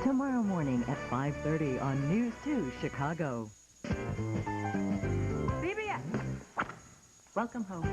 Tomorrow morning at 5:30 on News 2 Chicago. CBS. Welcome home.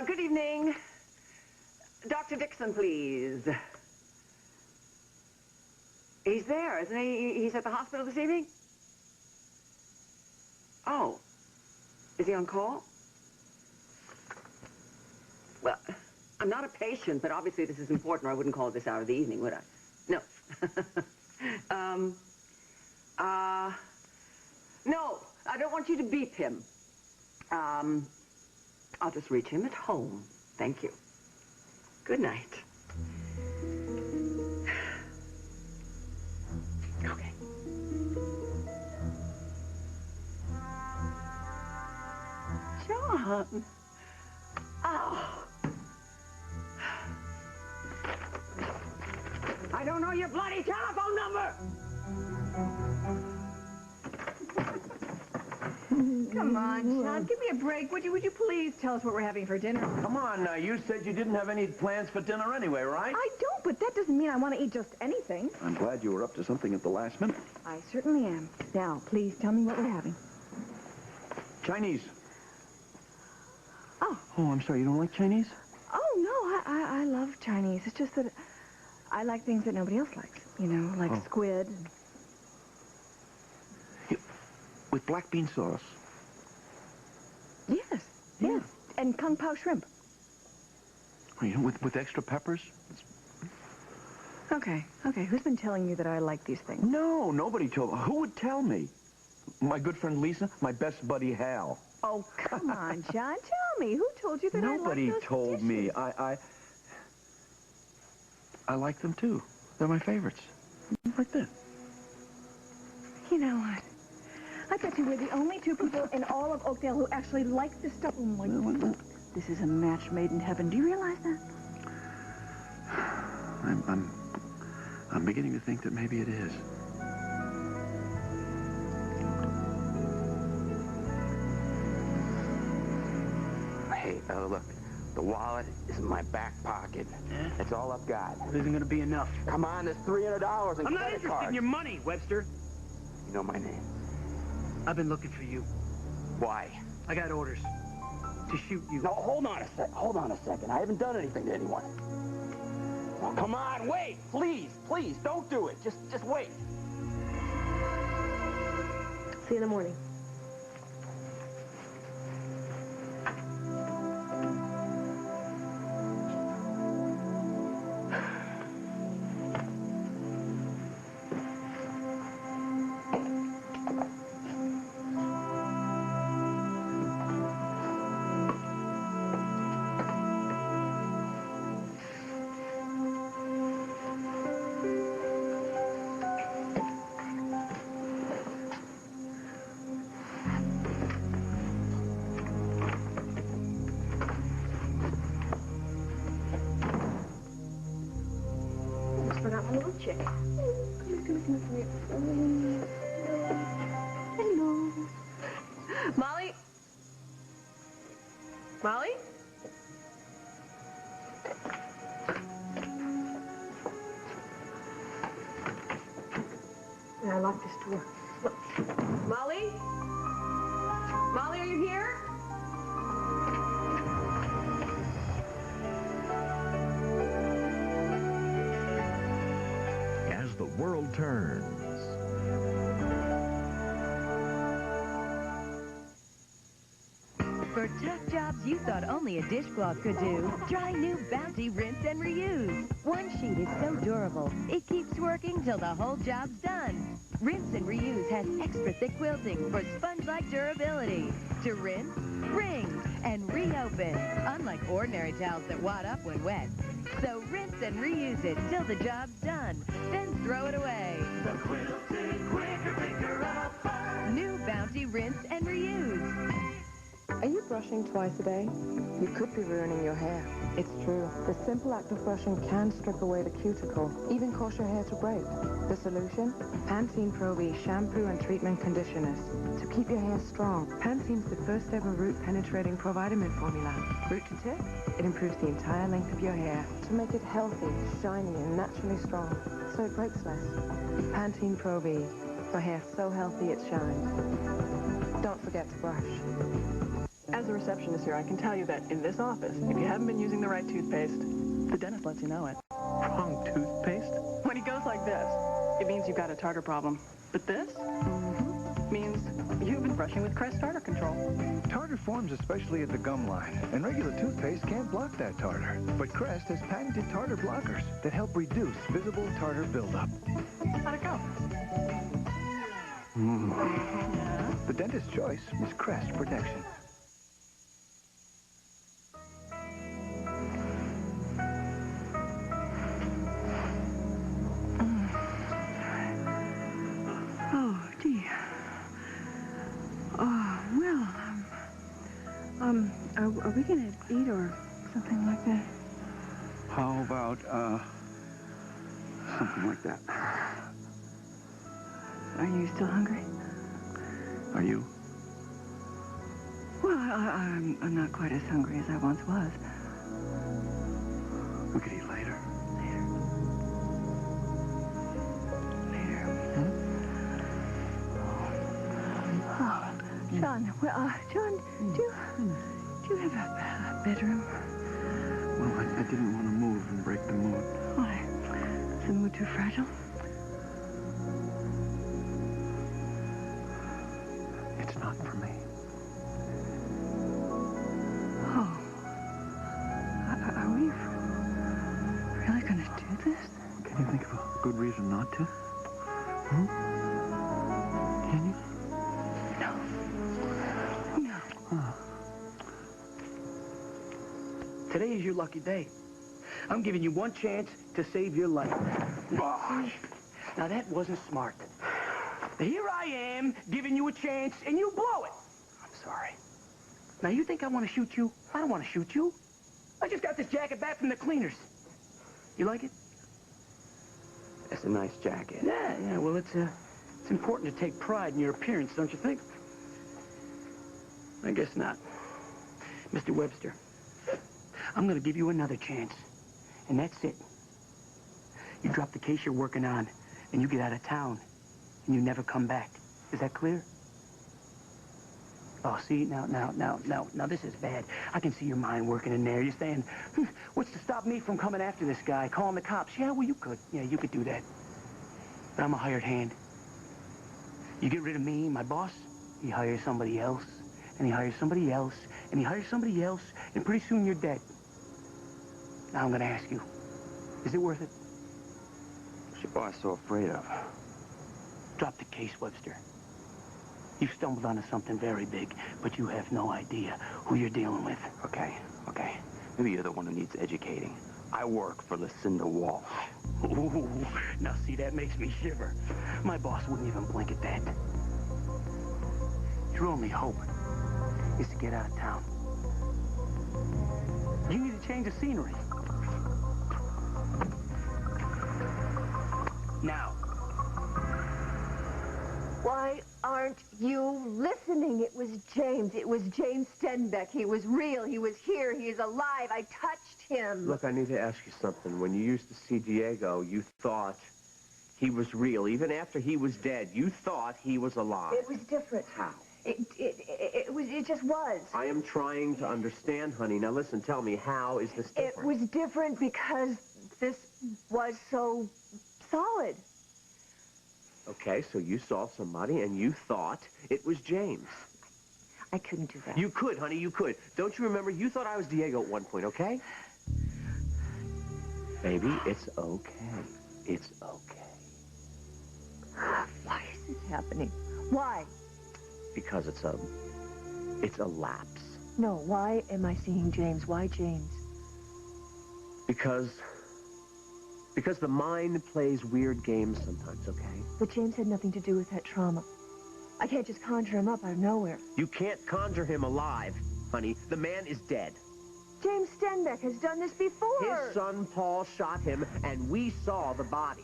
Good evening. Dr. Dixon, please. He's there, isn't he? He's at the hospital this evening? Oh. Is he on call? Well, I'm not a patient, but obviously this is important or I wouldn't call it this hour of the evening, would I? No. No, I don't want you to beep him. I'll just reach him at home. Thank you. Good night. Okay. John. Oh. I don't know your bloody telephone number. Come on, John, give me a break. Would you please tell us what we're having for dinner? Come on now, you said you didn't have any plans for dinner anyway, right? I don't, but that doesn't mean I want to eat just anything. I'm glad you were up to something at the last minute. I certainly am. Now, please tell me what we're having. Chinese. Oh. Oh, I'm sorry, you don't like Chinese? Oh, no, I love Chinese. It's just that I like things that nobody else likes. You know, like squid. With black bean sauce. Yes, yes. And kung pao shrimp. Oh, you know, with extra peppers? Okay. Who's been telling you that I like these things? No, nobody told. Who would tell me? My good friend Lisa? My best buddy Hal. Oh, come on, John. Tell me. Who told you that I like those Nobody told dishes? me. I like them, too. They're my favorites. Like that. You know what? I bet you we're the only two people in all of Oakdale who actually like this stuff. Oh, my God. This is a match made in heaven. Do you realize that? I'm beginning to think that maybe it is. Hey, look, the wallet is in my back pocket. Yeah? That's all I've got. It isn't going to be enough. Come on, there's $300 in I'm not credit interested cards. in your money, Webster. You know my name. I've been looking for you. Why? I got orders to shoot you. No, hold on a second. I haven't done anything to anyone. Oh, come on, wait, please, don't do it. Just wait. See you in the morning. Forgot my little chick. Come here. Hello. Molly? Molly? Yeah, I locked this door. Molly? Molly, are you here? As the world turns. For tough jobs jobs you thought only a dishcloth could do. Try new Bounty Rinse and Reuse. One sheet is so durable, it keeps working till the whole job's done. Rinse and Reuse has extra thick quilting for sponge-like durability. To rinse, wring, and reopen, unlike ordinary towels that wad up when wet. So rinse and reuse it till the job's done, then throw it away. The quilted quicker picker upper. New Bounty Rinse and Reuse. Are you brushing twice a day? You could be ruining your hair. It's true. The simple act of brushing can strip away the cuticle, even cause your hair to break. The solution? Pantene Pro V shampoo and treatment conditioners. To keep your hair strong, Pantene's the first ever root-penetrating provitamin formula. Root to tip, it improves the entire length of your hair to make it healthy, shiny, and naturally strong, so it breaks less. Pantene Pro V, for hair so healthy it shines. Don't forget to brush. As a receptionist here, I can tell you that in this office, if you haven't been using the right toothpaste, the dentist lets you know it. Wrong toothpaste? When he goes like this, it means you've got a tartar problem. But this means you've been brushing with Crest Tartar Control. Tartar forms especially at the gum line, and regular toothpaste can't block that tartar. But Crest has patented tartar blockers that help reduce visible tartar buildup. How'd it go? The dentist's choice is Crest Protection. Are we gonna eat or something like that? How about, something like that? Are you still hungry? Are you? Well, I'm not quite as hungry as I once was. We could eat later. John, John, do you have a bedroom? Well, I didn't want to move and break the mood. Why? Is the mood too fragile? It's not for me. Oh. Are we really gonna do this? Can you think of a good reason not to? Can you? Today is your lucky day. I'm giving you one chance to save your life. Gosh. Now, that wasn't smart. Here I am, giving you a chance, and you blow it. I'm sorry. Now, you think I want to shoot you? I don't want to shoot you. I just got this jacket back from the cleaners. You like it? That's a nice jacket. Yeah, well, it's important to take pride in your appearance, don't you think? I guess not. Mr. Webster, I'm going to give you another chance, and that's it. You drop the case you're working on, and you get out of town, and you never come back. Is that clear? Oh, see, now, this is bad. I can see your mind working in there. You're saying, what's to stop me from coming after this guy, calling the cops? Yeah, well, you could. Yeah, you could do that. But I'm a hired hand. You get rid of me, my boss, he hires somebody else, and he hires somebody else, and he hires somebody else, and pretty soon you're dead. Now I'm going to ask you, is it worth it? What's your boss so afraid of? Drop the case, Webster. You've stumbled onto something very big, but you have no idea who you're dealing with. Okay. Maybe you're the one who needs educating. I work for Lucinda Walsh. Ooh, now see, that makes me shiver. My boss wouldn't even blink at that. Your only hope is to get out of town. You need to change the scenery. Now. Why aren't you listening? It was James. It was James Stenbeck. He was real. He was here. He is alive. I touched him. Look, I need to ask you something. When you used to see Diego, you thought he was real. Even after he was dead, you thought he was alive. It was different. How? It just was. I am trying to understand, honey. Now listen, tell me, how is this different? It was different because this was so solid. Okay, so you saw somebody and you thought it was James. I couldn't do that. You could, honey, you could. Don't you remember? You thought I was Diego at one point, okay? Baby, it's okay. It's okay. Why is this happening? Why? Because it's a lapse. No, why am I seeing James? Why James? Because the mind plays weird games sometimes, okay? But James had nothing to do with that trauma. I can't just conjure him up out of nowhere. You can't conjure him alive, honey. The man is dead. James Stenbeck has done this before. His son, Paul, shot him, and we saw the body.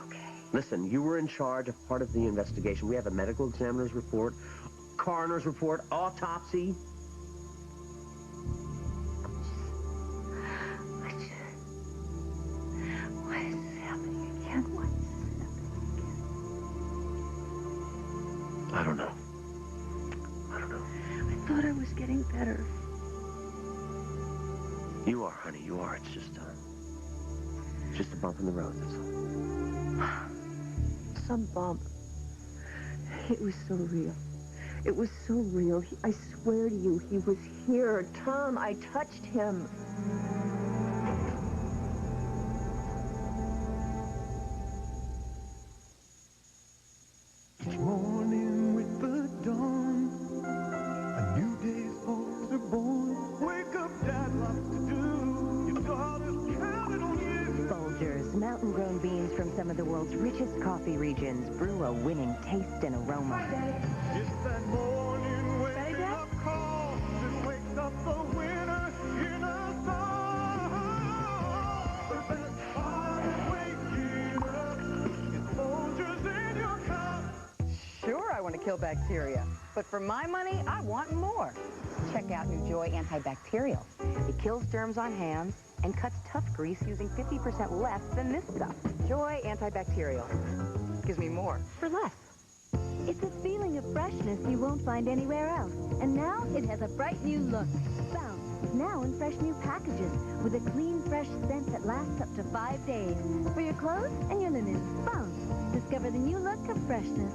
Okay. Listen, you were in charge of part of the investigation. We have a medical examiner's report, coroner's report, autopsy. Why is this happening again? Why is this happening again? I don't know. I thought I was getting better. You are, honey, you are. It's just a bump in the road, that's all. Some bump. It was so real. It was so real. I swear to you, he was here. Tom, I touched him. Each morning with the dawn, a new day's hopes are born. Wake up, Dad, lots to do. Your daughter's counting on you. Folgers, mountain-grown beans from some of the world's richest coffee regions, brew a winning taste and aroma. It's that morning waking up call that wakes up the winner in us all. The best part of waking up is Folgers in your cup. Sure, I want to kill bacteria, but for my money, I want more. Check out new Joy Antibacterial. It kills germs on hands and cuts tough grease using 50% less than this stuff. Joy Antibacterial. Gives me more for less. It's a feeling of freshness you won't find anywhere else. And now it has a bright new look. Bounce, now in fresh new packages with a clean, fresh scent that lasts up to 5 days. For your clothes and your linen. Bounce. Discover the new look of freshness.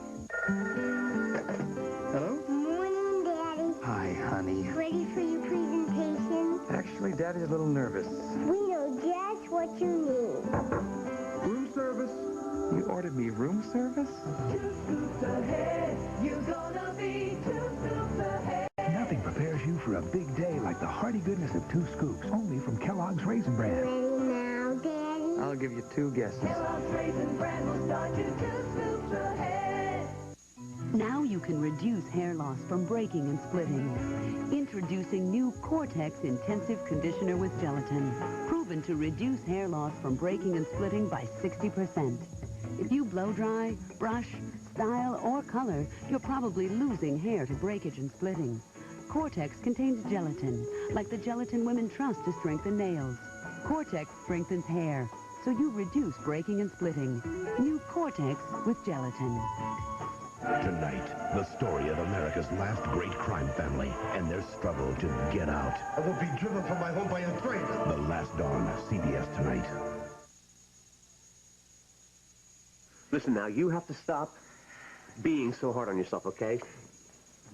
Hello? Morning, Daddy. Hi, honey. Ready for your presentation? Actually, Daddy's a little nervous. We know just what you need. Room service? You ordered me room service? Nothing prepares you for a big day like the hearty goodness of 2 scoops, only from Kellogg's Raisin Bran. Ready now, Daddy? I'll give you 2 guesses. Now you can reduce hair loss from breaking and splitting. Introducing new Cortex Intensive Conditioner with Gelatin. Proven to reduce hair loss from breaking and splitting by 60%. If you blow dry, brush, style, or color, you're probably losing hair to breakage and splitting. Cortex contains gelatin, like the gelatin women trust to strengthen nails. Cortex strengthens hair, so you reduce breaking and splitting. New Cortex with gelatin. Tonight, the story of America's last great crime family and their struggle to get out. I will be driven from my home by a train. The Last Dawn, CBS tonight. Listen now, you have to stop being so hard on yourself, okay?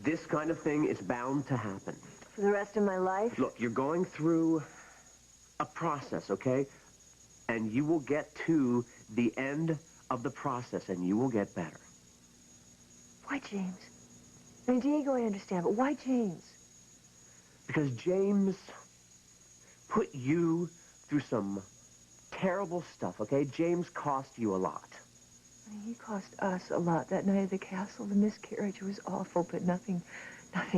This kind of thing is bound to happen. For the rest of my life? Look, you're going through a process, okay? And you will get to the end of the process, and you will get better. Why James? I mean, Diego, I understand, but why James? Because James put you through some terrible stuff, okay? James cost you a lot. I mean, he cost us a lot that night at the castle. The miscarriage was awful, but nothing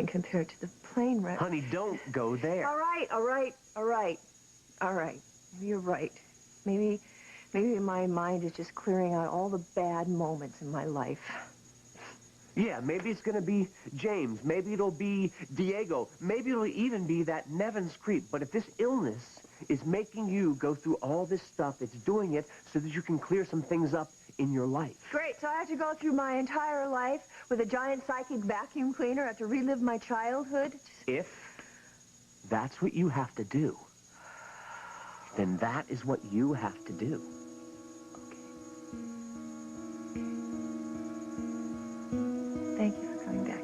compared to the plane wreck. Honey, don't go there. All right. Maybe you're right. Maybe my mind is just clearing out all the bad moments in my life. Yeah, maybe it's going to be James. Maybe it'll be Diego. Maybe it'll even be that Nevins creep. But if this illness is making you go through all this stuff, it's doing it so that you can clear some things up in your life. Great, so I have to go through my entire life with a giant psychic vacuum cleaner. I have to relive my childhood. If that's what you have to do, then that is what you have to do. Thank you for coming back.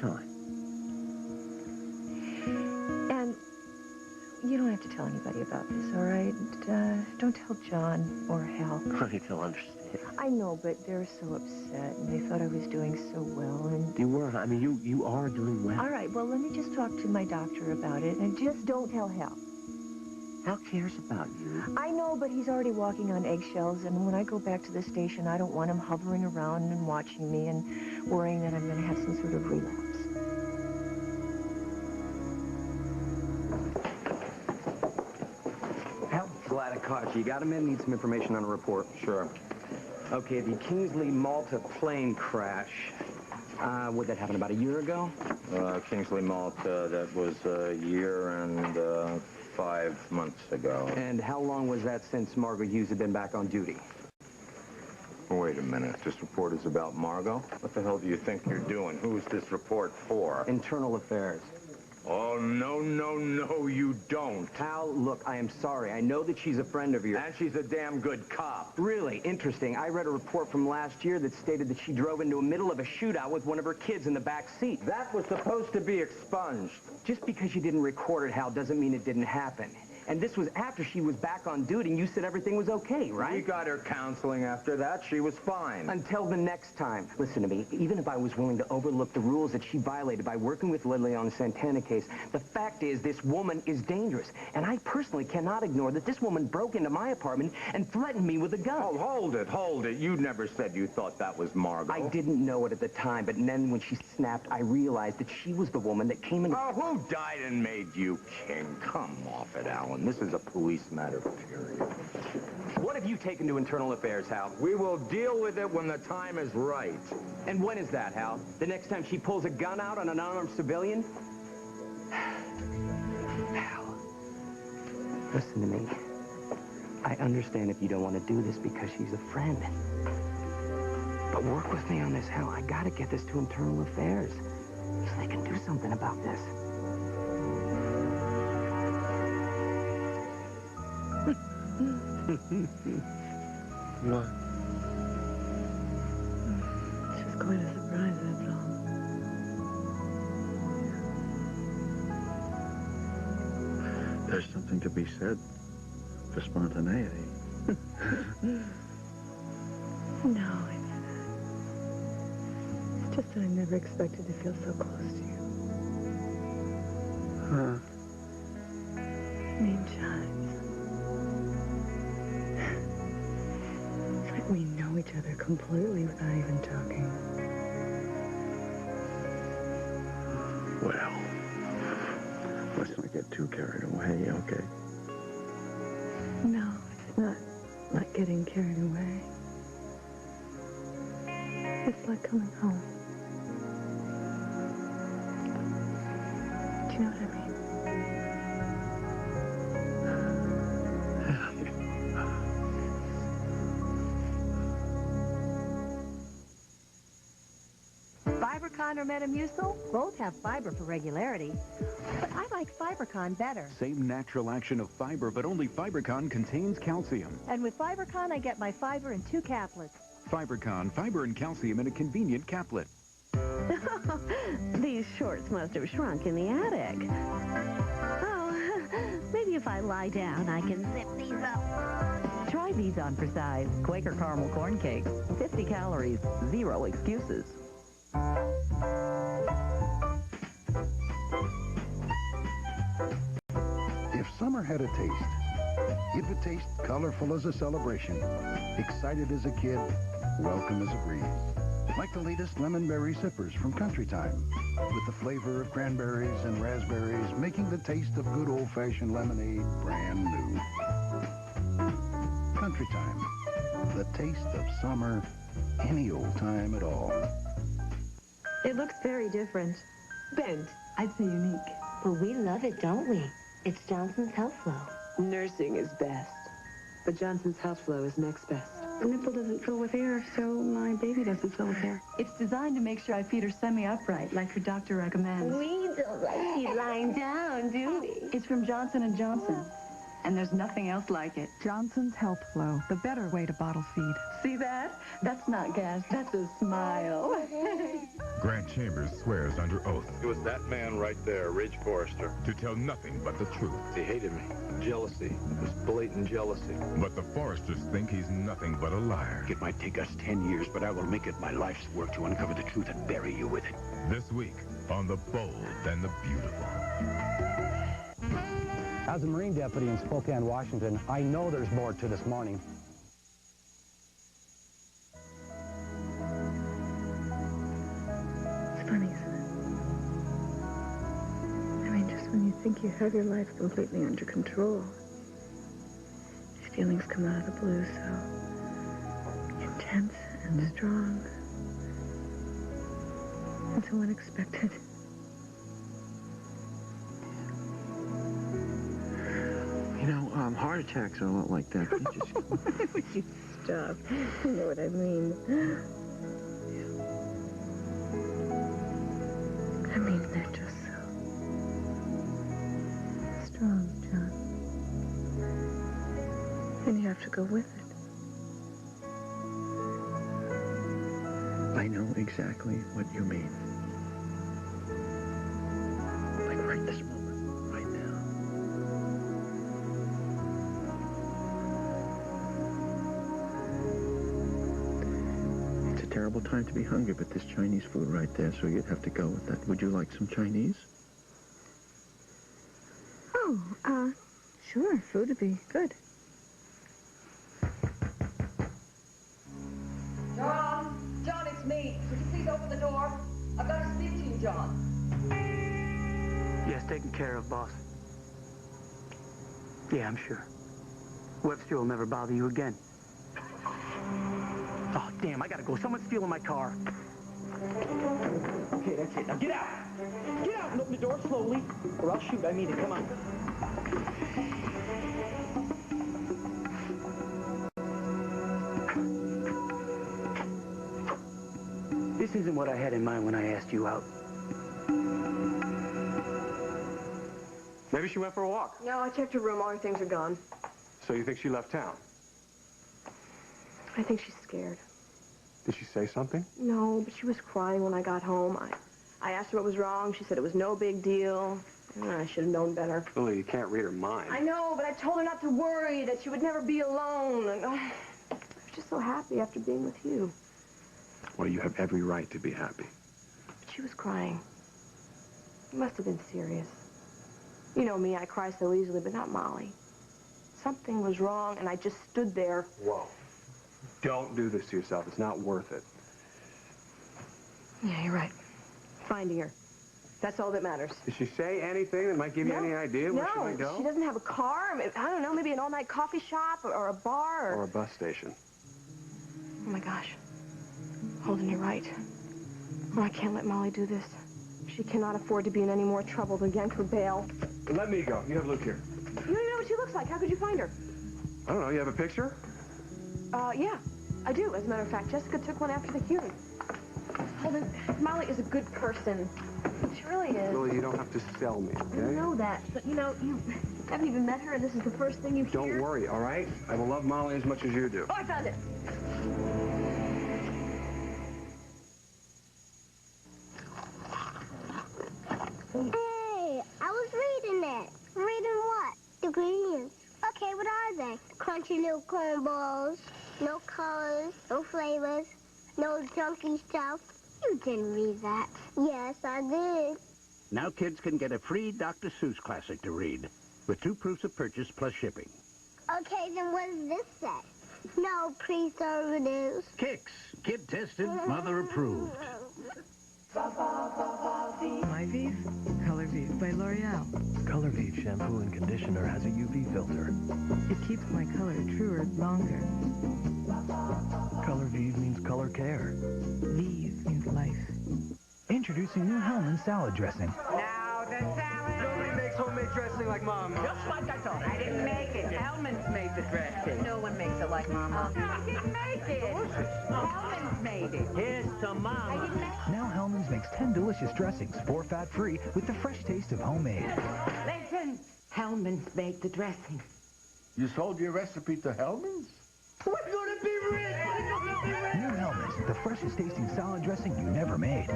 time. And you don't have to tell anybody about this, all right? Don't tell John or Hal. Honey, they'll understand. I know, but they're so upset, and they thought I was doing so well, and... You were. I mean, you are doing well. All right, well, let me just talk to my doctor about it, and just don't tell Hal. Hal cares about you. I know, but he's already walking on eggshells, and when I go back to the station, I don't want him hovering around and watching me and worrying that I'm going to have some sort of relapse. Hal, glad I caught you. You got a minute? Need some information on a report? Sure. Okay, the Kingsley Malta plane crash. Would that happen about a year ago? Kingsley Malta, that was a year and 5 months ago. And how long was that since Margot Hughes had been back on duty? Wait a minute. This report is about Margot? What the hell do you think you're doing? Who's this report for? Internal Affairs. Oh, no, you don't. Hal, look, I am sorry. I know that she's a friend of yours. And she's a damn good cop. Really interesting. I read a report from last year that stated that she drove into the middle of a shootout with one of her kids in the back seat. That was supposed to be expunged. Just because you didn't record it, Hal, doesn't mean it didn't happen. And this was after she was back on duty, and you said everything was okay, right? We got her counseling after that. She was fine. Until the next time. Listen to me. Even if I was willing to overlook the rules that she violated by working with Lily on the Santana case, the fact is this woman is dangerous. And I personally cannot ignore that this woman broke into my apartment and threatened me with a gun. Oh, hold it. You never said you thought that was Margot. I didn't know it at the time, but then when she snapped, I realized that she was the woman that came in... Oh, who died and made you king? Come off it, Alan. This is a police matter, period. What have you taken to Internal Affairs, Hal? We will deal with it when the time is right. And when is that, Hal? The next time she pulls a gun out on an unarmed civilian? Hal, listen to me. I understand if you don't want to do this because she's a friend. But work with me on this, Hal. I gotta get this to Internal Affairs so they can do something about this. What? It's just quite a surprise, that's all. There's something to be said for spontaneity. No, it's just that I never expected to feel so close to you. Huh? Me and John. It's like we know each other completely without even talking. Well, let's not get too carried away, okay? No, it's not like getting carried away. It's like coming home. Do you know what I mean? Fibercon or Metamucil, both have fiber for regularity, but I like Fibercon better. Same natural action of fiber, but only Fibercon contains calcium. And with Fibercon, I get my fiber in 2 caplets. Fibercon, fiber and calcium in a convenient caplet. These shorts must have shrunk in the attic. Oh, maybe if I lie down, I can zip these up. Try these on for size. Quaker caramel corn cakes. 50 calories. 0 excuses. If summer had a taste, it would taste colorful as a celebration, excited as a kid, welcome as a breeze. Like the latest lemon berry sippers from Country Time, with the flavor of cranberries and raspberries, making the taste of good old-fashioned lemonade brand new. Country Time, the taste of summer any old time at all. It looks very different. Bent. I'd say unique. Well, we love it, don't we? It's Johnson's Health Flow. Nursing is best, but Johnson's Health Flow is next best. The nipple doesn't fill with air, so my baby doesn't fill with air. It's designed to make sure I feed her semi-upright, like her doctor recommends. We don't like you lying down, do we? It's from Johnson & Johnson. And there's nothing else like it. Johnson's Health Flow, the better way to bottle feed. See that? That's not gas, that's a smile. Grant Chambers swears under oath It was that man right there, Ridge Forrester. to tell nothing but the truth. He hated me. Jealousy. It was blatant jealousy. But the Forresters think he's nothing but a liar. It might take us 10 years, but I will make it my life's work to uncover the truth and bury you with it. This week on The Bold and the Beautiful. As a Marine deputy in Spokane, Washington, I know there's more to this morning. It's funny, isn't it? I mean, just when you think you have your life completely under control, these feelings come out of the blue so intense and strong and so unexpected. You know, heart attacks are a lot like that. You just... Would you stop? You know what I mean. I mean, they're just so strong, John. And you have to go with it. I know exactly what you mean. Like right this moment, right now. It's a terrible time to be hungry, but there's Chinese food right there, so you'd have to go with that. Would you like some Chinese? Oh, sure. Food would be good. John, it's me. Would you please open the door? I've got to speak to you, John. Yes, taken care of, boss. Yeah, I'm sure. Webster will never bother you again. Oh, damn, I gotta go. Someone's stealing my car. Okay, that's it. Now get out! Get out and open the door slowly, or I'll shoot. I mean it. Come on. This isn't what I had in mind when I asked you out. Maybe she went for a walk. No, I checked her room. All her things are gone. So you think she left town? I think she's scared. Did she say something? No, but she was crying when I got home. I asked her what was wrong. She said it was no big deal. I should have known better. Lily, you can't read her mind. I know, but I told her not to worry, that she would never be alone. And I was just so happy after being with you. Well, you have every right to be happy. But she was crying. It must have been serious. You know me, I cry so easily, but not Molly. Something was wrong, and I just stood there. Whoa. Don't do this to yourself. It's not worth it. Yeah, you're right. Finding her. That's all that matters. Did she say anything that might give you any idea where she might go? No, she doesn't have a car. I don't know, maybe an all-night coffee shop or a bar. Or a bus station. Oh, my gosh. Holden, you're right. Oh, I can't let Molly do this. She cannot afford to be in any more trouble than yank her bail. Let me go. You have Luke here. You don't even know what she looks like. How could you find her? I don't know. You have a picture? Yeah, I do. As a matter of fact, Jessica took one after the hearing. Holden, Molly is a good person. She really is. Lily, you don't have to sell me, okay? I know that, but you know, you haven't even met her, and this is the first thing you hear. Don't worry, all right? I will love Molly as much as you do. Oh, I found it. Hey, I was reading it. Reading what? The ingredients. Okay, what are they? Crunchy little corn balls, no colors, no flavors, no junky stuff. You didn't read that. Yes, I did. Now kids can get a free Dr. Seuss classic to read with 2 proofs of purchase plus shipping. Okay, then what does this say? No preservatives. Kicks, kid tested, mother approved. My Vive, Color Vive by L'Oreal. Color Vive shampoo and conditioner has a UV filter. It keeps my color truer longer. Color Vive means color care. Vive means life. Introducing new Hellman salad dressing. Now the salad. Nobody makes homemade dressing like Mama. Just like I thought. I didn't make it. Hellman's made the dressing. No one makes it like Mama. I didn't make it. Hellman's made it. Here's to Mama. I didn't make it. Now Hellman's makes 10 delicious dressings, 4 fat-free, with the fresh taste of homemade. Listen, Hellman's made the dressing. You sold your recipe to Hellman's? We're gonna be rich! We're gonna be rich! New Hellman's, the freshest tasting salad dressing you never made.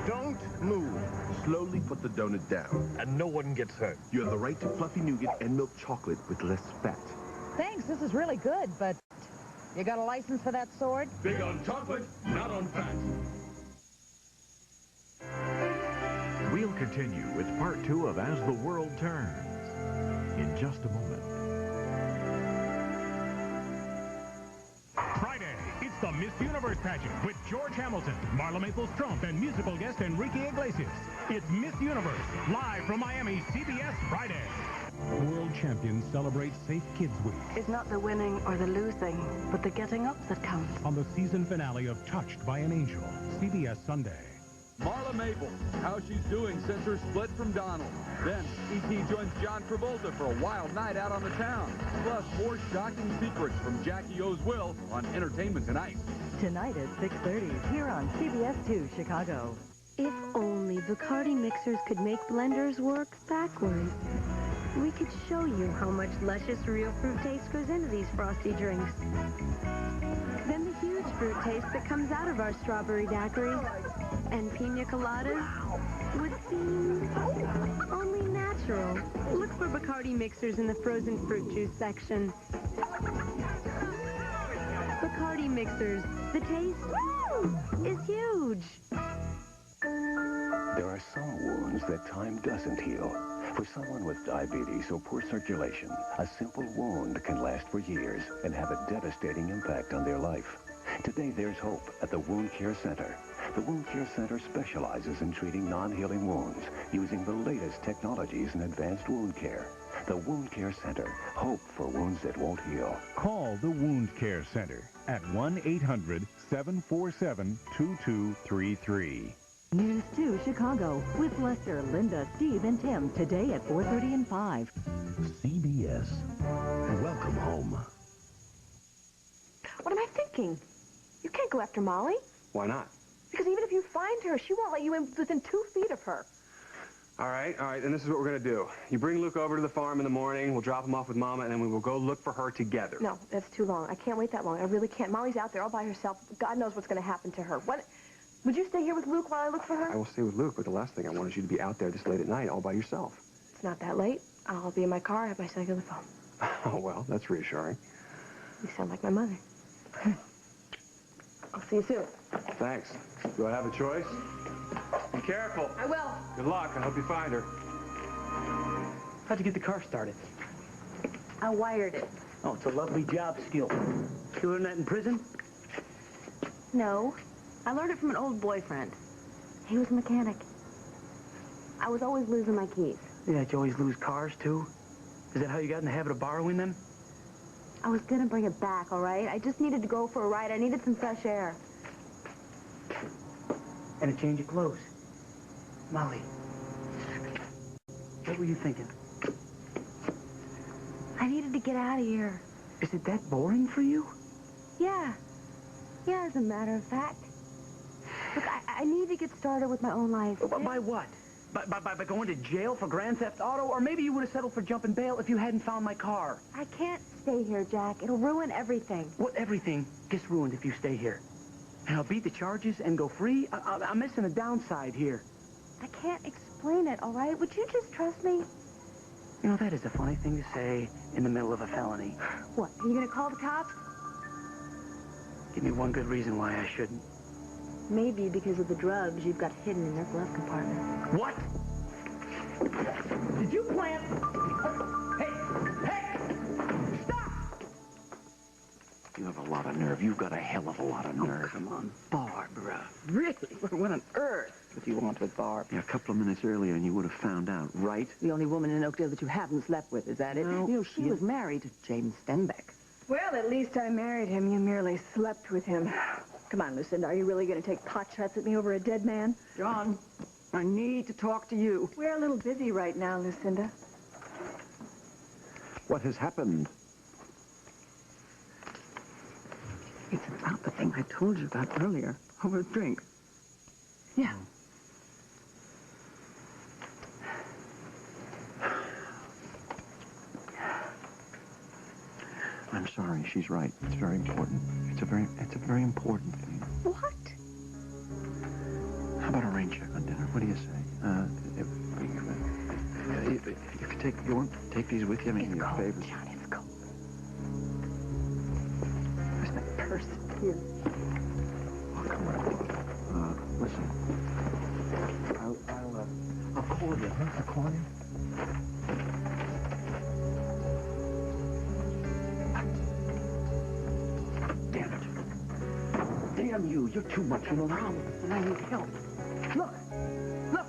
Don't move. Slowly put the donut down. And no one gets hurt. You have the right to fluffy nougat and milk chocolate with less fat. Thanks, this is really good, but you got a license for that sword? Big on chocolate, not on fat. We'll continue with part 2 of As the World Turns in just a moment. Friday, it's the Miss Universe pageant with George Hamilton, Marla Maples-Trump, and musical guest Enrique Iglesias. It's Miss Universe, live from Miami, CBS Friday. World champions celebrate Safe Kids Week. It's not the winning or the losing, but the getting up that counts. On the season finale of Touched by an Angel, CBS Sunday. Marla Maples, how she's doing since her split from Donald. Then, E.T. joins John Travolta for a wild night out on the town. Plus, more shocking secrets from Jackie O's Will on Entertainment Tonight. Tonight at 6:30 here on CBS 2 Chicago. If only Bacardi mixers could make blenders work backwards. We could show you how much luscious real fruit taste goes into these frosty drinks. Then the huge fruit taste that comes out of our strawberry daiquiris and pina coladas would seem only natural. Look for Bacardi mixers in the frozen fruit juice section. Bacardi mixers, the taste is huge. There are some wounds that time doesn't heal. For someone with diabetes or poor circulation, a simple wound can last for years and have a devastating impact on their life. Today, there's hope at the Wound Care Center. The Wound Care Center specializes in treating non-healing wounds using the latest technologies in advanced wound care. The Wound Care Center, hope for wounds that won't heal. Call the Wound Care Center at 1-800-747-2233. News 2 Chicago with Lester, Linda, Steve, and Tim today at 4:30 and 5. CBS. Welcome home. What am I thinking? You can't go after Molly. Why not? Because even if you find her, she won't let you in within 2 feet of her. All right, then this is what we're going to do. You bring Luke over to the farm in the morning, we'll drop him off with Mama, and then we will go look for her together. No, that's too long. I can't wait that long. I really can't. Molly's out there all by herself. God knows what's going to happen to her. What? Would you stay here with Luke while I look for her? I will stay with Luke, but the last thing I want is you to be out there this late at night all by yourself. It's not that late. I'll be in my car. I have my cellular phone. Oh, well, that's reassuring. You sound like my mother. I'll see you soon. Thanks. Do I have a choice? Be careful. I will. Good luck. I hope you find her. How'd you get the car started? I wired it. Oh, it's a lovely job skill. You learned that in prison? No. I learned it from an old boyfriend. He was a mechanic. I was always losing my keys. Yeah, you always lose cars, too? Is that how you got in the habit of borrowing them? I was gonna bring it back, all right? I just needed to go for a ride. I needed some fresh air. And a change of clothes. Molly, what were you thinking? I needed to get out of here. Is it that boring for you? Yeah. Yeah, as a matter of fact. Look, I need to get started with my own life. By what? By going to jail for Grand Theft Auto? Or maybe you would have settled for jumping bail if you hadn't found my car. I can't stay here, Jack. It'll ruin everything. What everything gets ruined if you stay here? And I'll beat the charges and go free? I'm missing a downside here. I can't explain it, all right? Would you just trust me? You know, that is a funny thing to say in the middle of a felony. What, are you gonna call the cops? Give me one good reason why I shouldn't. Maybe because of the drugs you've got hidden in your glove compartment. What? Did you plant? Hey! Stop! You have a lot of nerve. You've got a hell of a lot of nerve. Oh, come on, Barbara. Really? What on earth would you want with Barb? Yeah, a couple of minutes earlier and you would have found out, right? The only woman in Oakdale that you haven't slept with, is that it? No. You know, she was married to James Stenbeck. Well, at least I married him. You merely slept with him. Come on, Lucinda. Are you really going to take pot shots at me over a dead man? John, I need to talk to you. We're a little busy right now, Lucinda. What has happened? It's about the thing I told you about earlier, over a drink. Yeah. I'm sorry. She's right. It's very important. It's a very important thing. What? How about a rain check on dinner? What do you say? You could take. You want to take these with you? I mean, It's your cold, favorites. John, it's cold. Where's my purse? Here. Oh, come on. Listen. I'll call you. Huh? I'll call you. Damn it. Damn you. You're too much in around, and I need help. Look. Look.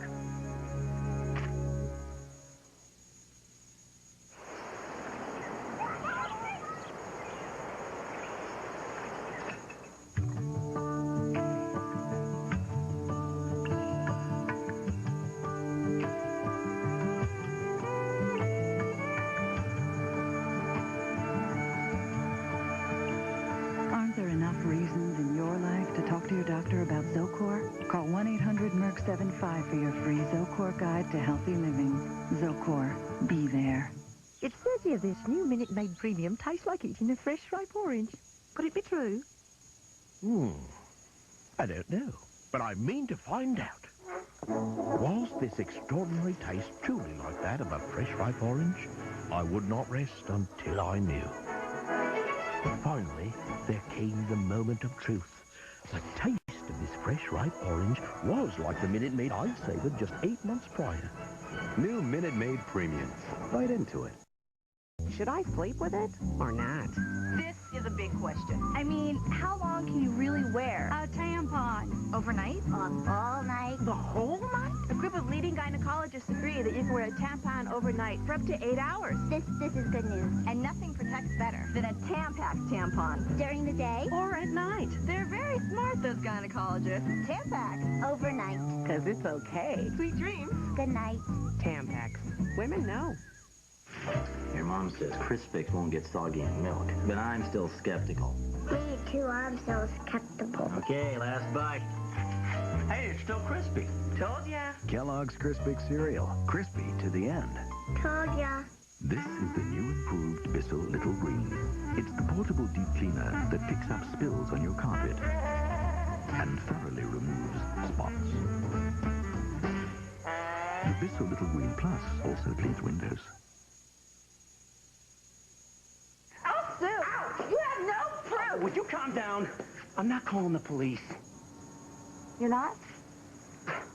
Aren't there enough reasons in your life to talk to your doctor about Zocor? Call 1-800-MERC-75 for your free Zocor guide to healthy living. Zocor. Be there. It says here this new Minute Maid Premium tastes like eating a fresh ripe orange. Could it be true? I don't know, but I mean to find out. Was this extraordinary taste truly like that of a fresh ripe orange? I would not rest until I knew. Finally, there came the moment of truth. The taste of this fresh ripe orange was like the Minute Maid I savored just 8 months prior. New Minute Maid Premium. Bite into it. Should I sleep with it or not? This is a big question. I mean, how long can you really wear A tampon. overnight? All night. The whole night? A group of leading gynecologists agree that you can wear a tampon overnight for up to 8 hours. This is good news. And nothing protects better than a Tampax tampon. During the day, Or at night? They're very smart, those gynecologists. Tampax. Overnight. Because it's okay. Sweet dreams. Good night. Tampax. Women know. Your mom says Crispix won't get soggy in milk, but I'm still skeptical. Me too, I'm so skeptical. Okay, last bite. Hey, it's still crispy. Told ya. Kellogg's Crispix cereal. Crispy to the end. Told ya. This is the new improved Bissell Little Green. It's the portable deep cleaner that picks up spills on your carpet and thoroughly removes spots. The Bissell Little Green Plus also cleans windows. Oh, Sue! Ouch! You have no proof! Would you calm down? I'm not calling the police. You're not?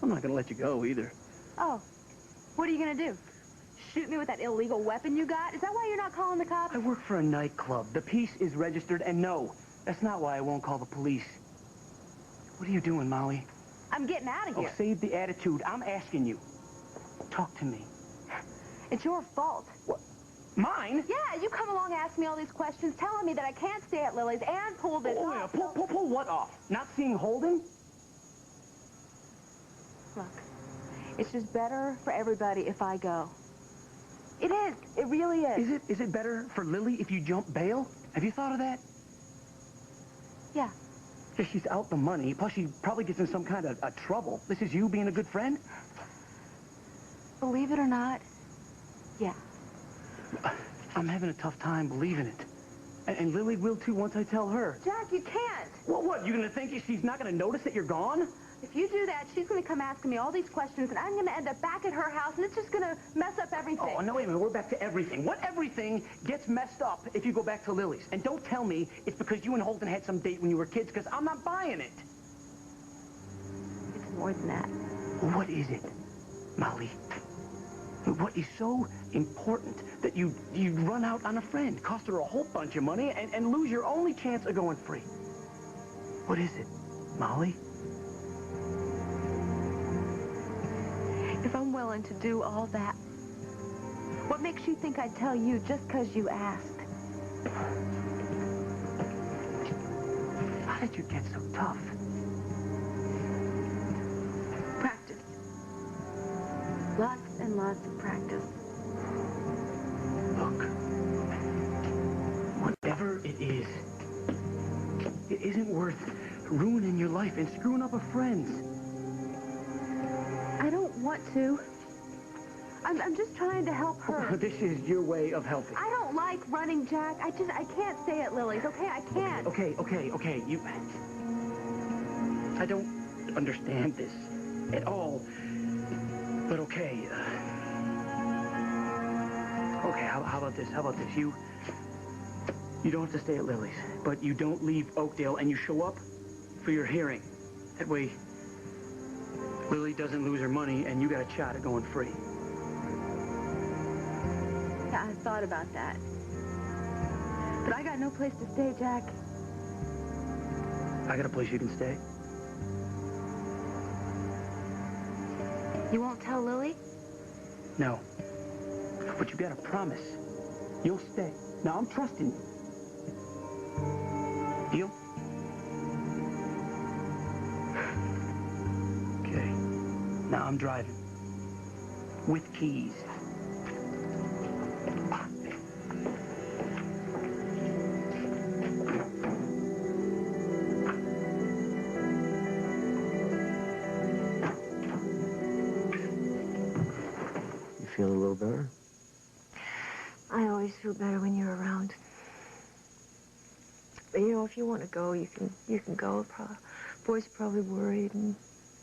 I'm not gonna let you go either. Oh. What are you gonna do? Shoot me with that illegal weapon you got? Is that why you're not calling the cops? I work for a nightclub. The piece is registered, and no, that's not why I won't call the police. What are you doing, Molly? I'm getting out of Oh, here. save the attitude. I'm asking you. Talk to me. It's your fault. What? Mine? Yeah, you come along asking me all these questions, telling me that I can't stay at Lily's and pull this Oh, yeah. off. Pull what off? Not seeing Holden? Look, it's just better for everybody if I go. It is. It really is. Is it better for Lily if you jump bail? Have you thought of that? Yeah. Yeah, she's out the money, plus she probably gets in some kind of trouble. This is you being a good friend? Believe it or not, yeah. I'm having a tough time believing it. And Lily will too once I tell her. Jack, you can't. Well, what? You gonna think she's not gonna notice that you're gone? If you do that, she's going to come asking me all these questions, and I'm going to end up back at her house, and it's just going to mess up everything. Oh, no, wait a minute. We're back to everything. What everything gets messed up if you go back to Lily's? And don't tell me it's because you and Holden had some date when you were kids, because I'm not buying it. It's more than that. What is it, Molly? What is so important that you run out on a friend, cost her a whole bunch of money, and lose your only chance of going free? What is it, Molly? If I'm willing to do all that, what makes you think I'd tell you just because you asked? How did you get so tough? Practice. Lots and lots of practice. Look, whatever it isn't worth ruining your life and screwing up a friend's. I don't want to. I'm just trying to help her. This is your way of helping. I don't like running, Jack. I can't stay at Lily's, okay? I can't. Okay. I don't understand this at all. But okay. Okay, how about this? You don't have to stay at Lily's, but you don't leave Oakdale, and you show up for your hearing. That way, Lily doesn't lose her money, and you got a shot at going free. Yeah, I thought about that. But I got no place to stay, Jack. I got a place you can stay. You won't tell Lily? No. But you got to promise. You'll stay. Now, I'm trusting you. Deal? Okay. Now I'm driving. With keys. You feeling a little better? I always feel better when you're around. But, you know, if you want to go, you can go. Boys are probably worried. And...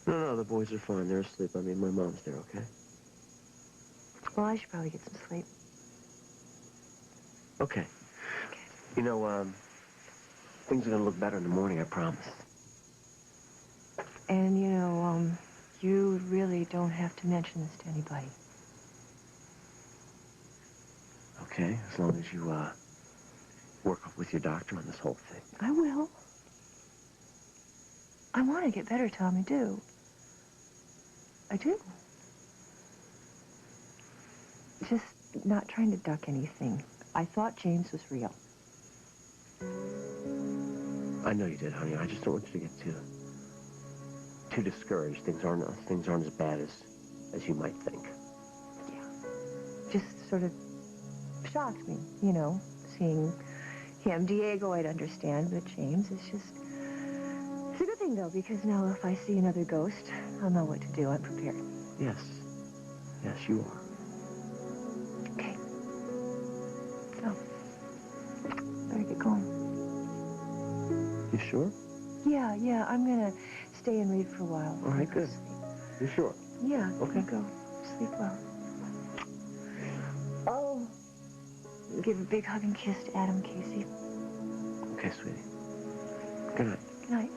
No, the boys are fine. They're asleep. I mean, my mom's there, okay? Well, I should probably get some sleep. Okay. You know, things are going to look better in the morning, I promise. And, you know, you really don't have to mention this to anybody. Okay, as long as you, work with your doctor on this whole thing. I will. I want to get better, Tom. I do. I do. Just not trying to duck anything. I thought James was real. I know you did, honey. I just don't want you to get too discouraged. Things aren't as bad as you might think. Just sort of shocked me, you know, seeing him. Diego, I'd understand, but James is just... It's a good thing, though, because now if I see another ghost, I'll know what to do. I'm prepared. Yes. Yes, you are. Okay. So, better get going. You sure? Yeah, I'm gonna stay and read for a while. All right, good. You sure? Yeah, okay. Go. Sleep well. Oh, give a big hug and kiss to Adam, Casey. Okay, sweetie. Good night. Good night.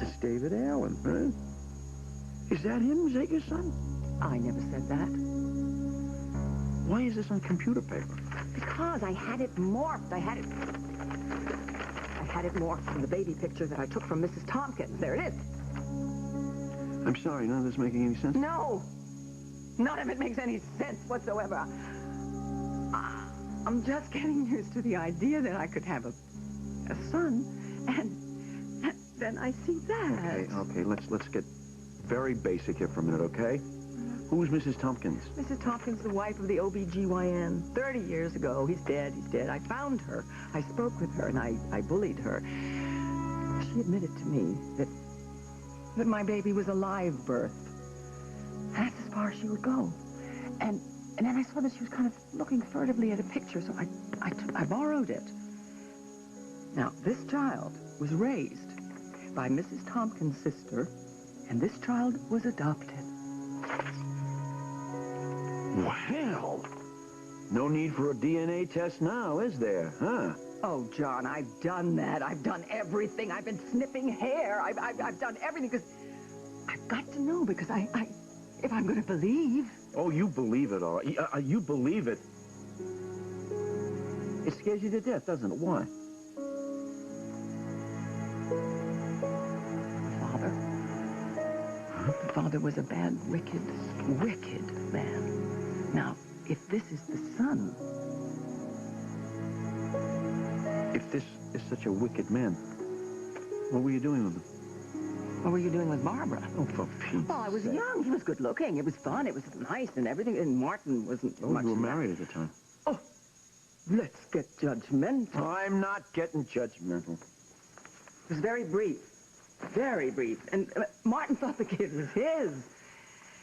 It's David Allen, huh? Is that him? Is that your son? I never said that. Why is this on computer paper? Because I had it morphed. I had it morphed from the baby picture that I took from Mrs. Tompkins. There it is. I'm sorry, none of this making any sense? No. None of it makes any sense whatsoever. I'm just getting used to the idea that I could have a son, and then I see that. Okay, let's get very basic here for a minute, okay? Who's Mrs. Tompkins? Mrs. Tompkins, the wife of the OB-GYN. 30 years ago. He's dead. I found her. I spoke with her, and I bullied her. She admitted to me that my baby was a live birth. That's as far as she would go. And then I saw that she was kind of looking furtively at a picture, so I borrowed it. Now, this child was raised by Mrs. Tompkins' sister, and this child was adopted. Well, no need for a DNA test now, is there, huh? Oh, John, I've done that. I've done everything. I've been sniffing hair. I've done everything because I've got to know, because if I'm going to believe. Oh, you believe it, all right. You believe it. It scares you to death, doesn't it? Why? The father was a bad, wicked man. Now, if this is the son... If this is such a wicked man, what were you doing with him? What were you doing with Barbara? Oh, for Pete's Well, I was sake. young. He was good looking. It was fun. It was nice and everything. And Martin wasn't much... You were married at the time. Oh, let's get judgmental. I'm not getting judgmental. It was very brief. Very brief. And Martin thought the kid was his.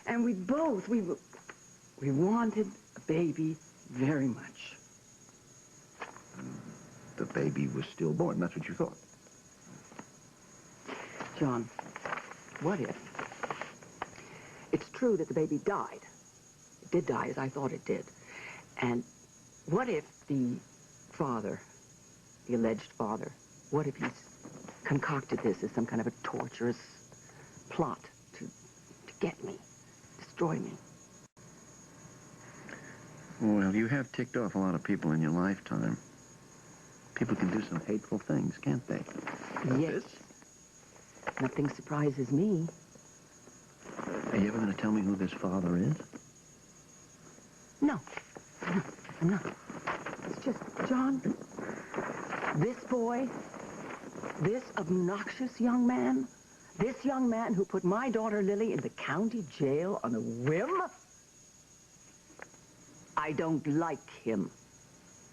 And we wanted a baby very much. The baby was stillborn. That's what you thought. John, what if it's true that the baby died? It did die as I thought it did. And what if the father, the alleged father, what if he's concocted this as some kind of a torturous plot to get me, destroy me? Well, you have ticked off a lot of people in your lifetime. People can do some hateful things, can't they? Yes. Nothing surprises me. Are you ever going to tell me who this father is? No. No, I'm not. It's just, John, this boy, this obnoxious young man, this young man who put my daughter Lily in the county jail on a whim, I don't like him.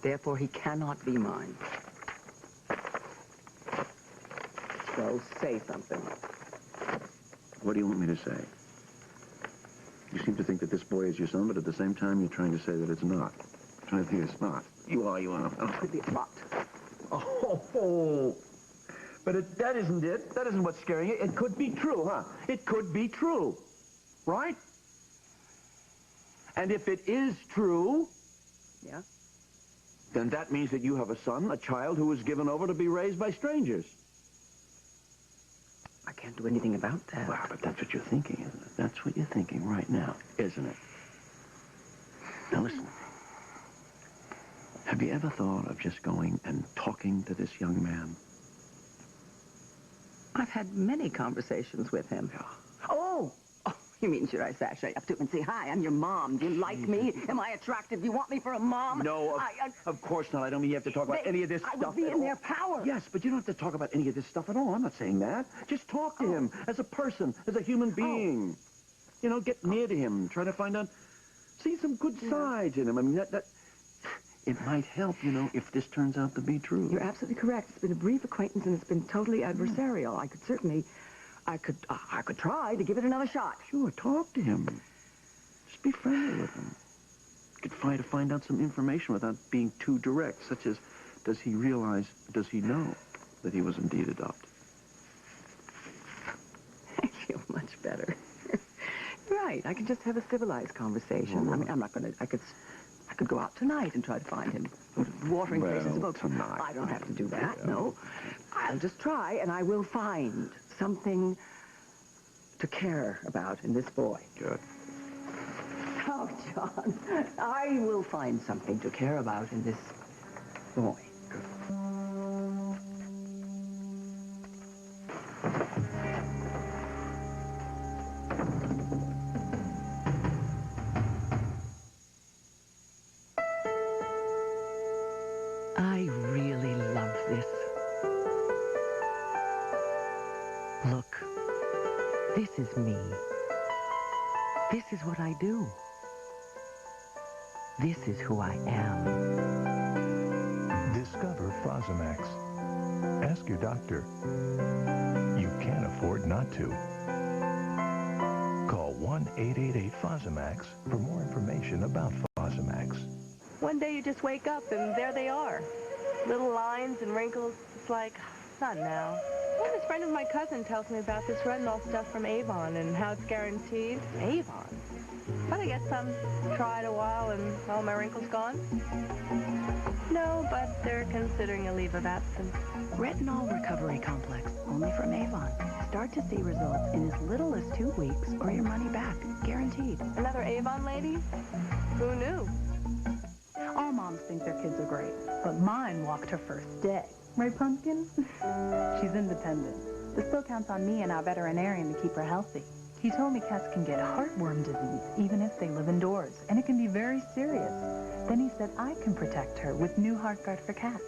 Therefore, he cannot be mine. So, say something. What do you want me to say? You seem to think that this boy is your son, but at the same time, you're trying to say that it's not. You're trying to think it's not. You are. It could be a plot. Oh, but that isn't it. That isn't what's scaring you. It could be true, huh? It could be true, right? And if it is true... Yeah? Then that means that you have a son, a child who was given over to be raised by strangers. I can't do anything about that. Well, but that's what you're thinking, isn't it? That's what you're thinking right now, isn't it? Now listen. Have you ever thought of just going and talking to this young man? I've had many conversations with him. Yeah. Oh, you mean, should I sashay up to him and say, hi, I'm your mom. Do you like me? Am I attractive? Do you want me for a mom? No, of course not. I don't mean you have to talk about any of this stuff. I would be in their power. Yes, but you don't have to talk about any of this stuff at all. I'm not saying that. Just talk to him as a person, as a human being. You know, get near to him. Try to find out, see some good sides in him. I mean, that it might help, you know, if this turns out to be true. You're absolutely correct. It's been a brief acquaintance, and it's been totally adversarial. I could certainly... I could try to give it another shot. Sure, talk to him. Just be friendly with him. You could try to find out some information without being too direct, such as, does he know that he was indeed adopted? I feel much better. Right, I can just have a civilized conversation. I mean, I'm not going to, I could go out tonight and try to find him. Go to the watering places. Tonight. I don't have to do that, no. I'll just try, and I will find something to care about in this boy. Good. Oh, John, I will find something to care about in this boy. Good. I really love this. Look, this is me. This is what I do. This is who I am. Discover Fosamax. Ask your doctor. You can't afford not to. Call 1-888-FOSAMAX for more information about Fosamax. One day you just wake up and there they are. Little lines and wrinkles. It's like, not now. Well, this friend of my cousin tells me about this retinol stuff from Avon and how it's guaranteed. Avon? But I get some, try it a while, and all my wrinkles gone. No, but they're considering a leave of absence. Retinol Recovery Complex, only from Avon. Start to see results in as little as 2 weeks or your money back, guaranteed. Another Avon lady? Who knew? All moms think their kids are great, but mine walked her first day. Right, Pumpkin? She's independent, but still counts on me and our veterinarian to keep her healthy. He told me cats can get heartworm disease even if they live indoors, and it can be very serious. Then he said I can protect her with new Heartgard for Cats.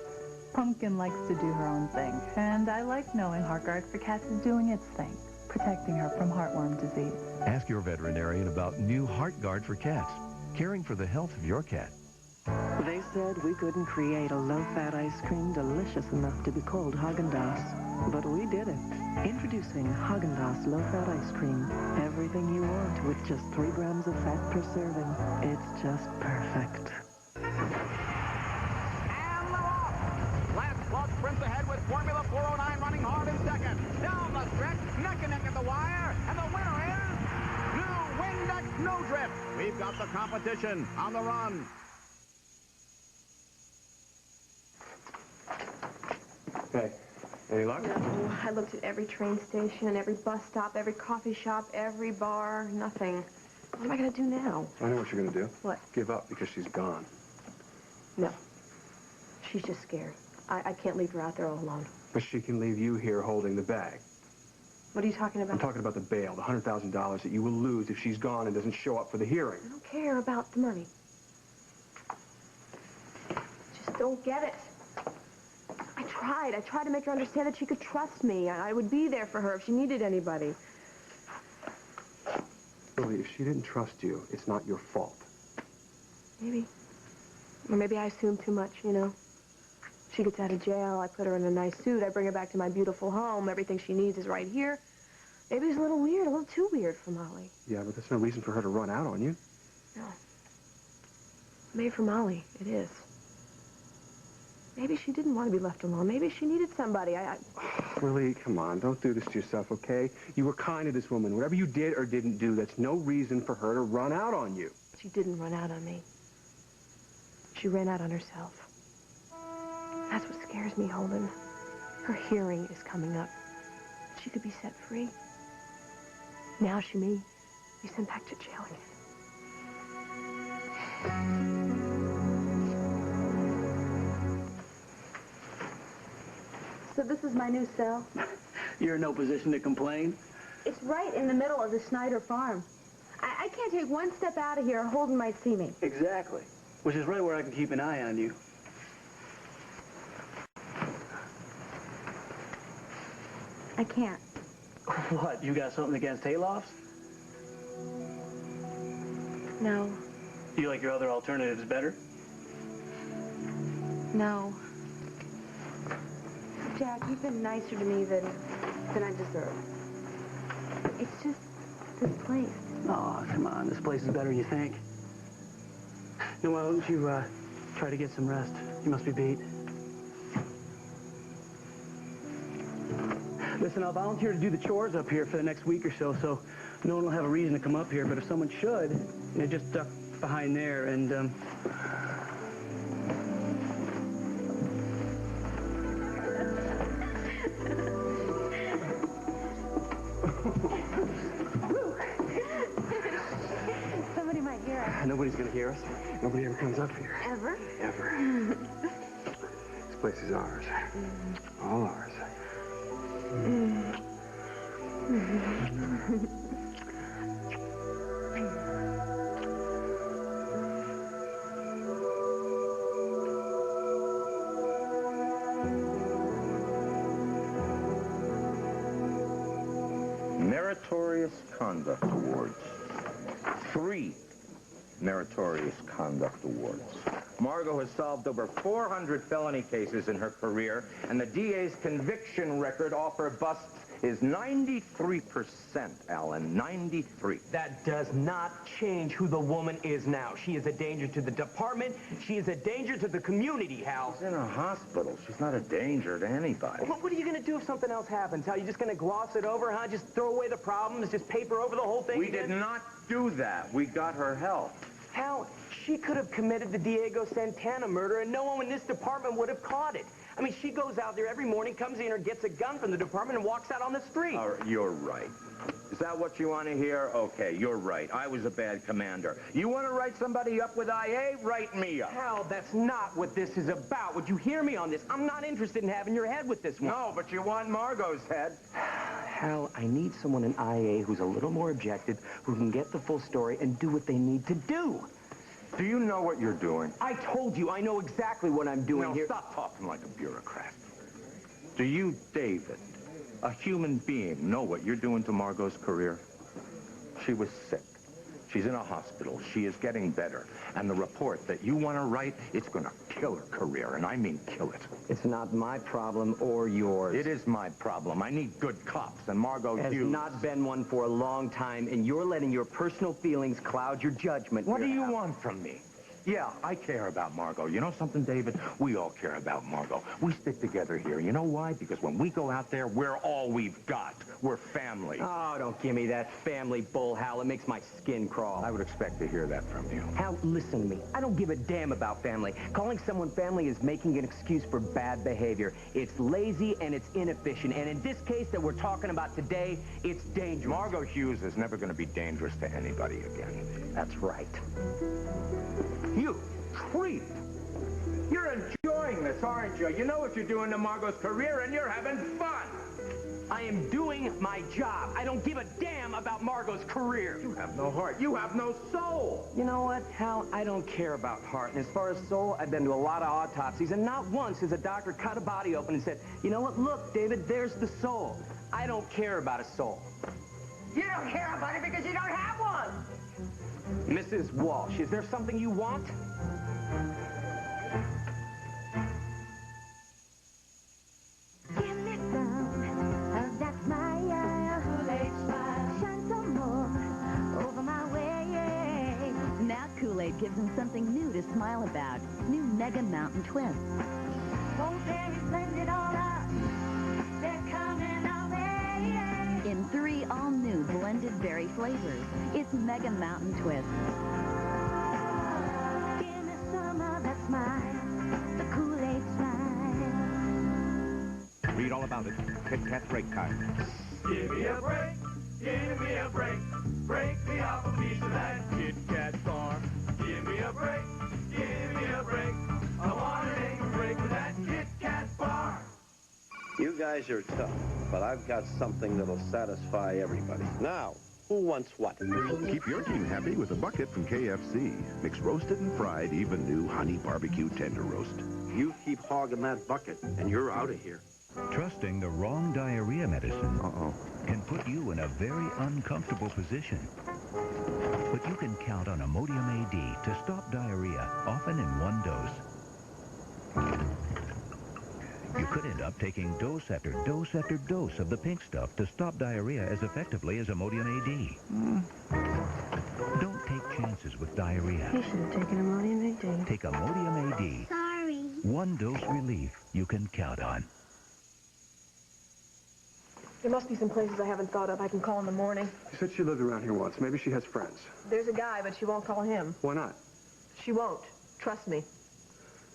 Pumpkin likes to do her own thing, and I like knowing Heartgard for Cats is doing its thing, protecting her from heartworm disease. Ask your veterinarian about new Heartgard for Cats, caring for the health of your cat. They said we couldn't create a low-fat ice cream delicious enough to be called Haagen-Dazs. But we did it. Introducing Haagen-Dazs low-fat ice cream. Everything you want with just 3 grams of fat per serving. It's just perfect. Last clock sprints ahead with Formula 409 running hard in second. Down the stretch, neck and neck at the wire, and the winner is New Windex Snowdrift. We've got the competition on the run. Hey, any luck? No, I looked at every train station, every bus stop, every coffee shop, every bar, nothing. What am I going to do now? I know what you're going to do. What? Give up because she's gone. No. She's just scared. I can't leave her out there all alone. But she can leave you here holding the bag. What are you talking about? I'm talking about the bail, the $100,000 that you will lose if she's gone and doesn't show up for the hearing. I don't care about the money. Just don't get it. I tried to make her understand that she could trust me. I would be there for her if she needed anybody. Lily, if she didn't trust you, it's not your fault. Maybe. Or maybe I assume too much, you know. She gets out of jail, I put her in a nice suit, I bring her back to my beautiful home, everything she needs is right here. Maybe it's a little weird, a little too weird for Molly. Yeah, but that's no reason for her to run out on you. No. Maybe for Molly, it is. Maybe she didn't want to be left alone. Maybe she needed somebody. Lily, come on, don't do this to yourself, okay? You were kind to this woman. Whatever you did or didn't do, that's no reason for her to run out on you. She didn't run out on me. She ran out on herself. That's what scares me, Holden. Her hearing is coming up. She could be set free. Now she may be sent back to jail again. So this is my new cell? You're in no position to complain? It's right in the middle of the Snyder farm. I can't take one step out of here. Holden might see me. Exactly. Which is right where I can keep an eye on you. I can't. What, you got something against haylofts? No. You like your other alternatives better? No. Jack, you've been nicer to me than I deserve. It's just this place. Oh, come on. This place is better than you think. Now, why don't you try to get some rest? You must be beat. Listen, I'll volunteer to do the chores up here for the next week or so no one will have a reason to come up here. But if someone should, you know, just duck behind there and, Somebody might hear us. Nobody's going to hear us. Nobody ever comes up here. Ever? Ever. This place is ours. All ours. Meritorious Conduct Awards. 3 Meritorious Conduct Awards. Margot has solved over 400 felony cases in her career, and the DA's conviction record off her busts is 93%, Alan. 93. That does not change who the woman is now. She is a danger to the department. She is a danger to the community, Hal. She's in a hospital. She's not a danger to anybody. What are you going to do if something else happens, Hal? You just going to gloss it over, huh? Just throw away the problems, just paper over the whole thing? We did not do that. We got her help. Hal, she could have committed the Diego Santana murder, and no one in this department would have caught it. I mean, she goes out there every morning, comes in or gets a gun from the department and walks out on the street. All right, you're right. Is that what you want to hear? Okay, you're right. I was a bad commander. You want to write somebody up with IA? Write me up. Hal, that's not what this is about. Would you hear me on this? I'm not interested in having your head with this one. No, but you want Margot's head. Hal, I need someone in IA who's a little more objective, who can get the full story and do what they need to do. Do you know what you're doing? I told you, I know exactly what I'm doing here. Stop talking like a bureaucrat. Do you, David, a human being, know what you're doing to Margot's career? She was sick. She's in a hospital. She is getting better. And the report that you want to write, it's going to kill her career, and I mean kill it. It's not my problem or yours. It is my problem. I need good cops, and Margot has Hughes not been one for a long time, and you're letting your personal feelings cloud your judgment. What do you want from me? Yeah, I care about Margot. You know something, David? We all care about Margot. We stick together here. You know why? Because when we go out there, we're all we've got. We're family. Oh, don't give me that family bull, Hal. It makes my skin crawl. I would expect to hear that from you. Hal, listen to me. I don't give a damn about family. Calling someone family is making an excuse for bad behavior. It's lazy and it's inefficient. And in this case that we're talking about today, it's dangerous. Margot Hughes is never going to be dangerous to anybody again. That's right. You creep! You're enjoying this, aren't you? You know what you're doing to Margot's career, and you're having fun! I am doing my job. I don't give a damn about Margot's career. You have no heart. You have no soul. You know what, Hal? I don't care about heart. And as far as soul, I've been to a lot of autopsies, and not once has a doctor cut a body open and said, you know what, look, David, there's the soul. I don't care about a soul. You don't care about it because you don't have one. Mrs. Walsh, is there something you want? Now Kool-Aid gives him something new to smile about. New Mega Mountain Twist. In 3 all-new blended berry flavors, it's Mega Mountain Twist. Give me some of that smile, the Kool-Aid smile. Read all about it. Kit Kat break time. Give me a break, give me a break. Break me off a piece of that Kit Kat bar. Give me a break, give me a break. I want to take a break with that Kit Kat bar. You guys are tough, but I've got something that'll satisfy everybody. Now, who wants what? Keep your team happy with a bucket from KFC. Mix roasted and fried, even new honey barbecue tender roast. You keep hogging that bucket, and you're out of here. Trusting the wrong diarrhea medicine can put you in a very uncomfortable position. But you can count on Imodium AD to stop diarrhea, often in one dose. You could end up taking dose after dose after dose of the pink stuff to stop diarrhea as effectively as Imodium AD. Don't take chances with diarrhea. You should have taken Imodium AD. Take Imodium AD. Sorry. One dose relief you can count on. There must be some places I haven't thought of. I can call in the morning. She said she lived around here once. Maybe she has friends. There's a guy, but she won't call him. Why not? She won't. Trust me.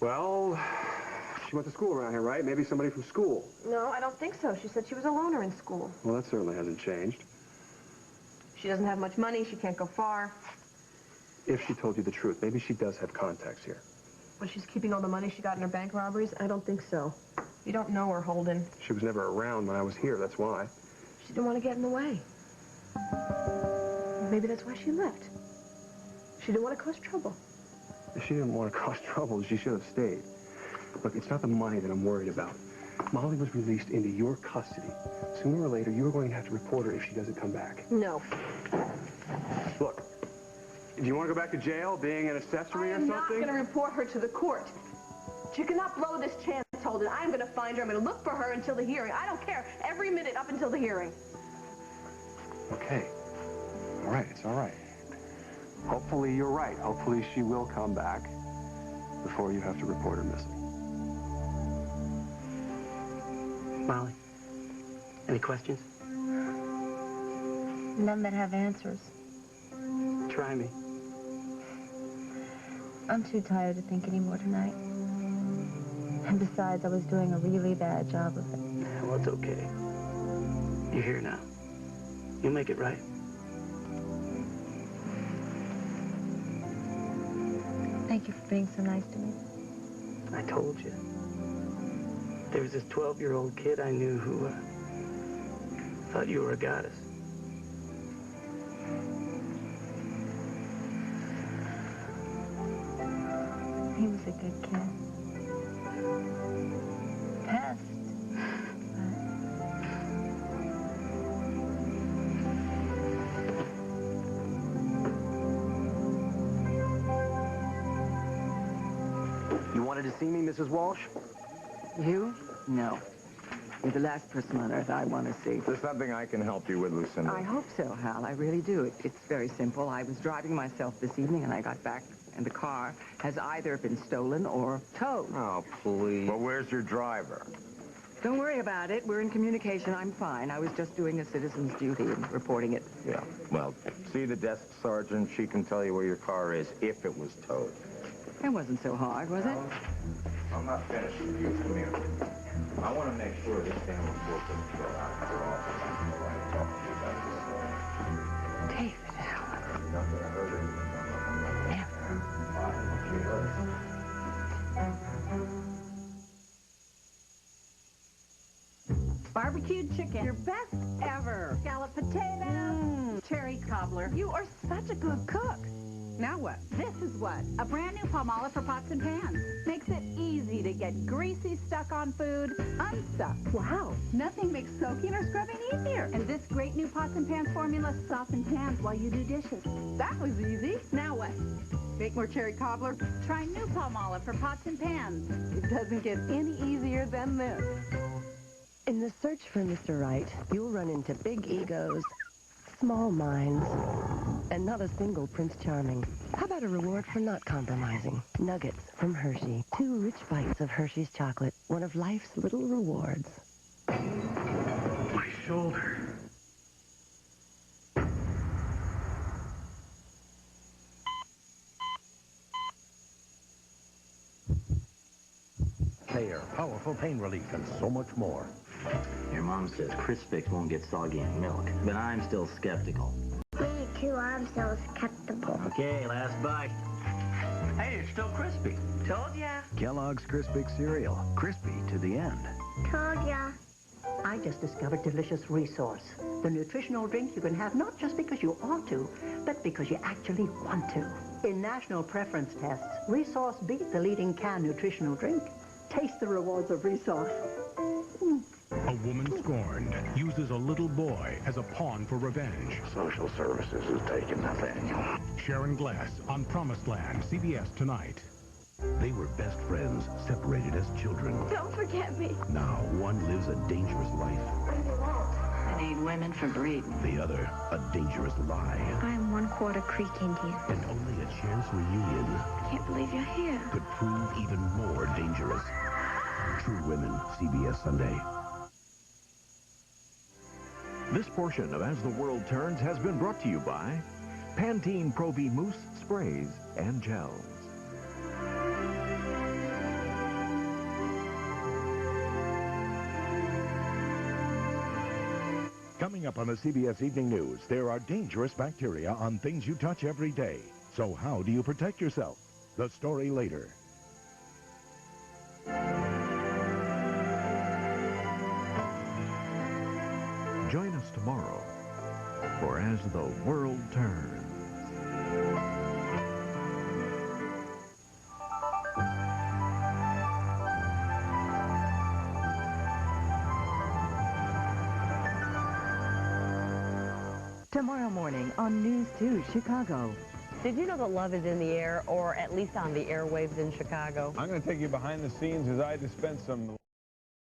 Well, she went to school around here, right? Maybe somebody from school. No, I don't think so. She said she was a loner in school. Well, that certainly hasn't changed. She doesn't have much money. She can't go far. If she told you the truth, maybe she does have contacts here. When she's keeping all the money she got in her bank robberies, I don't think so. You don't know her, Holden. She was never around when I was here, that's why. She didn't want to get in the way. Maybe that's why she left. She didn't want to cause trouble. If she didn't want to cause trouble, she should have stayed. Look, it's not the money that I'm worried about. Molly was released into your custody. Sooner or later, you're going to have to report her if she doesn't come back. No. Look, do you want to go back to jail, being an accessory or something? I'm not going to report her to the court. You cannot blow this chance, Holden. I'm going to find her. I'm going to look for her until the hearing. I don't care. Every minute up until the hearing. Okay. All right, it's all right. Hopefully you're right. Hopefully she will come back before you have to report her missing. Molly, any questions? None that have answers. Try me. I'm too tired to think anymore tonight. And besides, I was doing a really bad job of it. Yeah, well, it's okay. You're here now. You'll make it right. Thank you for being so nice to me. I told you. There was this 12-year-old kid I knew who Thought you were a goddess. He was a good kid. Pest. You wanted to see me, Mrs. Walsh? You? No. You're the last person on earth I want to see. Is there something I can help you with, Lucinda? I hope so, Hal. I really do. It's very simple. I was driving myself this evening, and I got back, and the car has either been stolen or towed. Oh, please. Well, where's your driver? Don't worry about it. We're in communication. I'm fine. I was just doing a citizen's duty and reporting it. Yeah. Well, see the desk sergeant. She can tell you where your car is if it was towed. It wasn't so hard, was it? I'm not finished with you. Come here. I want to make sure this damn report doesn't go out. We're all going to talk to you about this. David, Not that I heard it. Barbecued chicken. Your best ever. Scalloped potatoes. Cherry cobbler. You are such a good cook. Now what? This is what? A brand new Palmolive for pots and pans. Makes it easy to get greasy stuck on food unstuck. Wow. Nothing makes soaking or scrubbing easier. And this great new pots and pans formula softens hands while you do dishes. That was easy. Now what? Make more cherry cobbler? Try new Palmolive for pots and pans. It doesn't get any easier than this. In the search for Mr. Right, you'll run into big egos, small minds, and not a single Prince Charming. How about a reward for not compromising? Nuggets from Hershey. 2 rich bites of Hershey's chocolate. One of life's little rewards. My shoulder. There, powerful pain relief and so much more. Your mom says Crispix won't get soggy in milk, but I'm still skeptical. Me too, I'm so skeptical. Okay, last bite. Hey, it's still crispy. Told ya. Kellogg's Crispix cereal. Crispy to the end. Told ya. I just discovered delicious Resource, the nutritional drink you can have not just because you ought to, but because you actually want to. In national preference tests, Resource beat the leading canned nutritional drink. Taste the rewards of Resource. A woman scorned uses a little boy as a pawn for revenge. Social services is taking Nathaniel. Sharon Glass on Promised Land, CBS tonight. They were best friends, separated as children. Don't forget me. Now one lives a dangerous life. I need women for breeding. The other, a dangerous lie. I'm 1/4 Creek Indian. And only a chance reunion I can't believe you're here. could prove even more dangerous. True Women, CBS Sunday. This portion of As the World Turns has been brought to you by Pantene Pro V Mousse, Sprays, and Gels. Coming up on the CBS Evening News, there are dangerous bacteria on things you touch every day. So how do you protect yourself? The story later. Join us tomorrow for As the World Turns. Tomorrow morning on News 2 Chicago. Did you know that love is in the air, or at least on the airwaves in Chicago? I'm going to take you behind the scenes as I dispense some